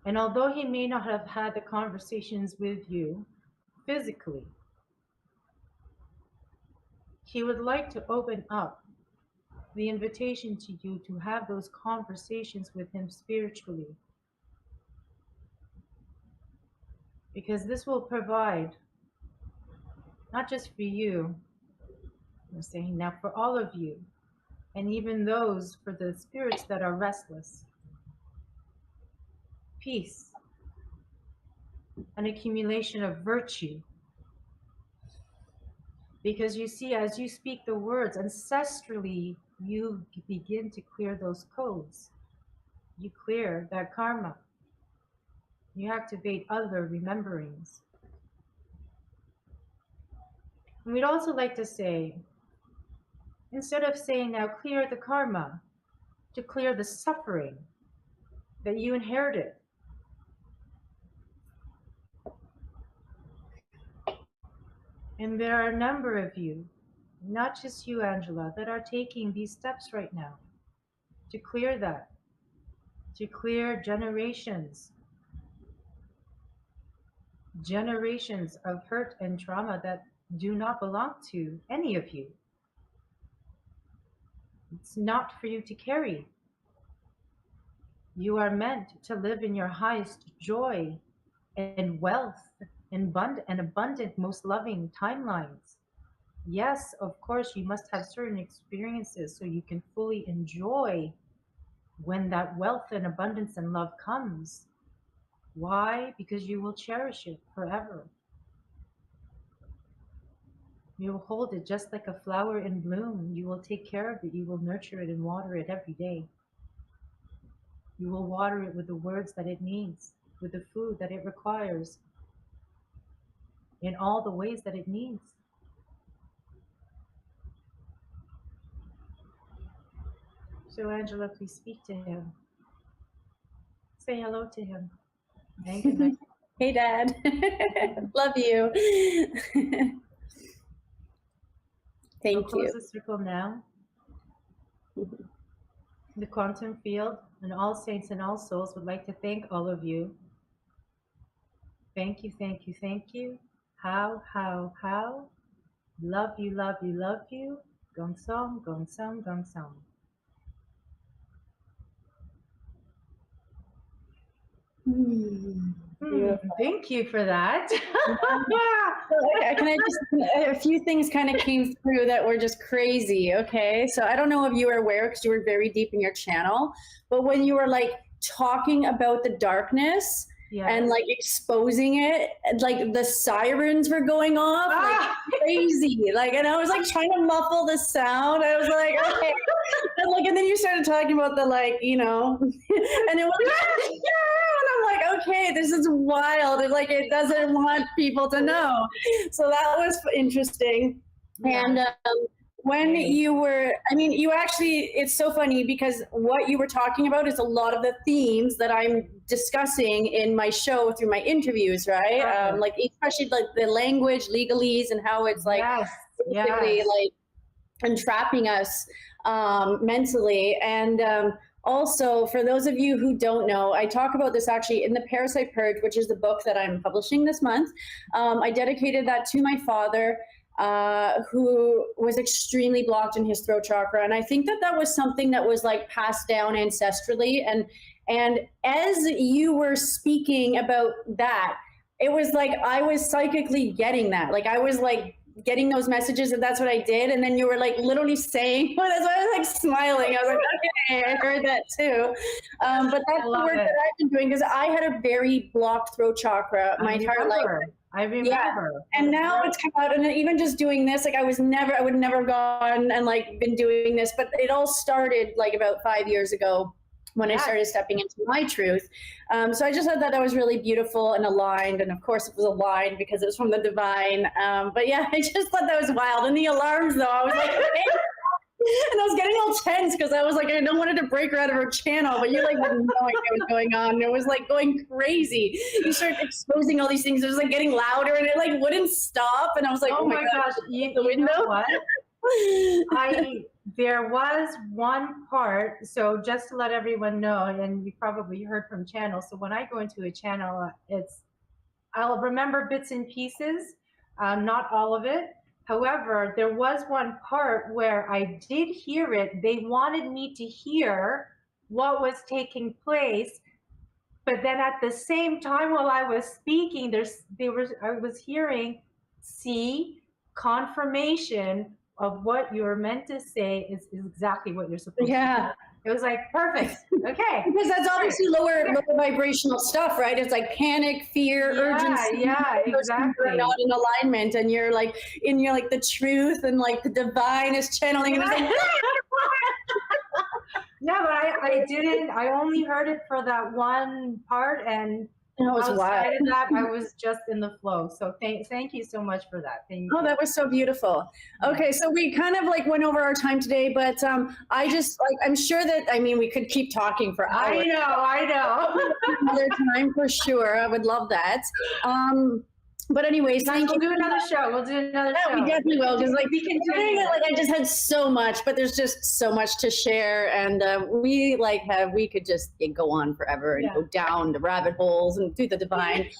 And although he may not have had the conversations with you physically, he would like to open up the invitation to you to have those conversations with him spiritually. Because this will provide, not just for you, I'm saying now for all of you, and even those for the spirits that are restless, peace, an accumulation of virtue, Because you see, as you speak the words, ancestrally, you begin to clear those codes. You clear that karma. You activate other rememberings. And we'd also like to say, instead of saying now clear the karma, to clear the suffering that you inherited. And there are a number of you, not just you, Angela, that are taking these steps right now to clear that, to clear generations of hurt and trauma that do not belong to any of you. It's not for you to carry. You are meant to live in your highest joy and wealth and abundant, most loving timelines. Yes, of course, you must have certain experiences so you can fully enjoy when that wealth and abundance and love comes. Why? Because you will cherish it forever. You will hold it just like a flower in bloom. You will take care of it. You will nurture it and water it every day. You will water it with the words that it needs, with the food that it requires, in all the ways that it needs. So, Angela, please speak to him. Say hello to him. And good night. Hey, Dad. Love you. Thank I'll close you. the circle now. The quantum field and all saints and all souls would like to thank all of you. Thank you, thank you, thank you. How? Love you, love you, love you. Gong song. Thank you for that. Can I just, a few things kind of came through that were just crazy. Okay. So I don't know if you were aware because you were very deep in your channel, but when you were like talking about the darkness, yes, and like exposing it, like the sirens were going off like crazy. Like, and I was like trying to muffle the sound. I was like, okay. And then you started talking about the, like, you know, and it was like, yeah, and I'm like, okay, this is wild. And like, it doesn't want people to know. So that was interesting. Yeah. And when you were, I mean, you actually, it's so funny because what you were talking about is a lot of the themes that I'm discussing in my show through my interviews, right? Like especially like the language, legalese, and how it's like basically like entrapping us mentally. And also, for those of you who don't know, I talk about this actually in The Parasite Purge, which is the book that I'm publishing this month. I dedicated that to my father, who was extremely blocked in his throat chakra. And I think that that was something that was like passed down ancestrally. And as you were speaking about that, it was like I was psychically getting that. Like I was like getting those messages, and that's what I did. And then you were like literally saying, well, that's why I was like smiling. I was like, okay, I heard that too. But that's the work that I've been doing because I had a very blocked throat chakra my entire life. I remember. Yeah. And now it's come out, and even just doing this, like I would never have gone and like been doing this, but it all started like about 5 years ago when I started stepping into my truth. So I just thought that was really beautiful and aligned. And of course it was aligned because it was from the divine. But yeah, I just thought that was wild. And the alarms though, I was like, and I was getting all tense because I was like, I don't want it to break her out of her channel, but you like had no idea what was going on. It was like going crazy. You start exposing all these things. It was like getting louder and it like wouldn't stop. And I was like, oh my gosh, the window. You know what? There was one part, so just to let everyone know, and you probably heard from channels. So when I go into a channel, I'll remember bits and pieces, not all of it. However, there was one part where I did hear it. They wanted me to hear what was taking place, but then at the same time while I was speaking, I was hearing, see, confirmation of what you're meant to say is exactly what you're supposed to do. It was like, perfect. Okay. Because that's obviously lower vibrational stuff, right? It's like panic, fear, urgency. Yeah, Those things exactly. are not in alignment, and you're like the truth, and like the divine is channeling. And it's like, Yeah, but I only heard it for that one part, and it was wild. outside of that, I was just in the flow. So thank you so much for that. Thank you. Oh, that was so beautiful. Okay, so we kind of like went over our time today, but I just like, I'm sure that, I mean, we could keep talking for hours. I know. Another time for sure. I would love that. But anyways, We'll do another show. We'll do another show. We definitely will, because like we can do like I just had so much, but there's just so much to share, and we could just go on forever and go down the rabbit holes and do the divine.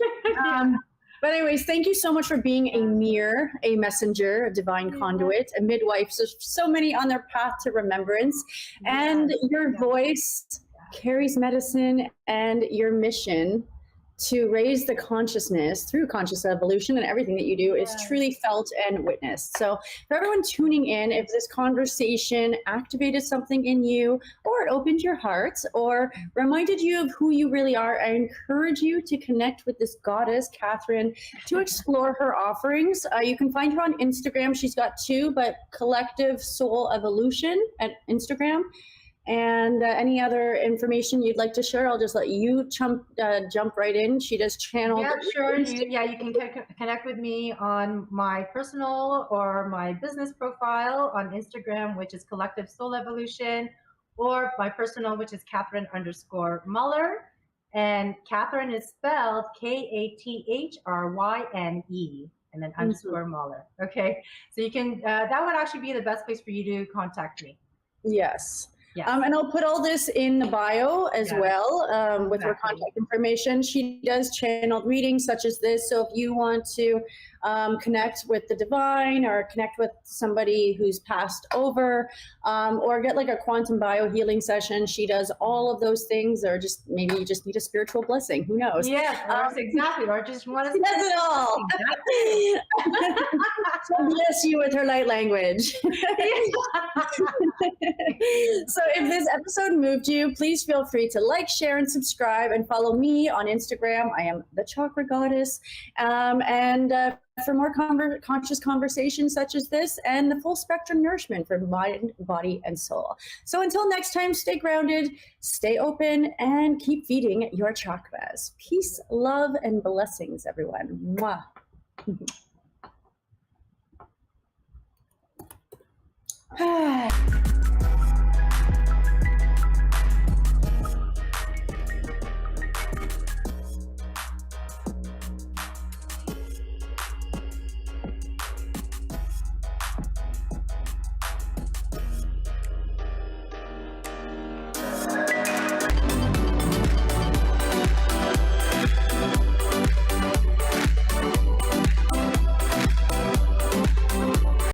But anyways, thank you so much for being a mirror, a messenger, a divine conduit, a midwife. So many on their path to remembrance, and your voice carries medicine, and your mission to raise the consciousness through conscious evolution, and everything that you do is truly felt and witnessed. So for everyone tuning in, if this conversation activated something in you, or it opened your heart, or reminded you of who you really are, I encourage you to connect with this goddess, Katheryne, to explore her offerings. You can find her on Instagram. She's got two, but Collective Soul Evolution at Instagram. And any other information you'd like to share, I'll just let you jump right in. She does channel. Yeah, sure. You can connect with me on my personal or my business profile on Instagram, which is Collective Soul Evolution, or my personal, which is Katheryne_Muller. And Katheryne is spelled Kathryne, and then underscore Muller. Okay. So you can, that would actually be the best place for you to contact me. Yes. Yes. And I'll put all this in the bio as well, with her contact information. She does channeled readings such as this. So if you want to connect with the divine, or connect with somebody who's passed over, or get like a quantum bio healing session, she does all of those things. Or just maybe you just need a spiritual blessing. Who knows? Yeah, exactly. Or just want to. She does it all. So bless you with her light language. So if this episode moved you, please feel free to like, share, and subscribe, and follow me on Instagram. I am the Chakra Goddess. And for more conscious conversations such as this, and the full spectrum nourishment for mind, body, and soul. So until next time, stay grounded, stay open, and keep feeding your chakras. Peace, love, and blessings, everyone. Mwah.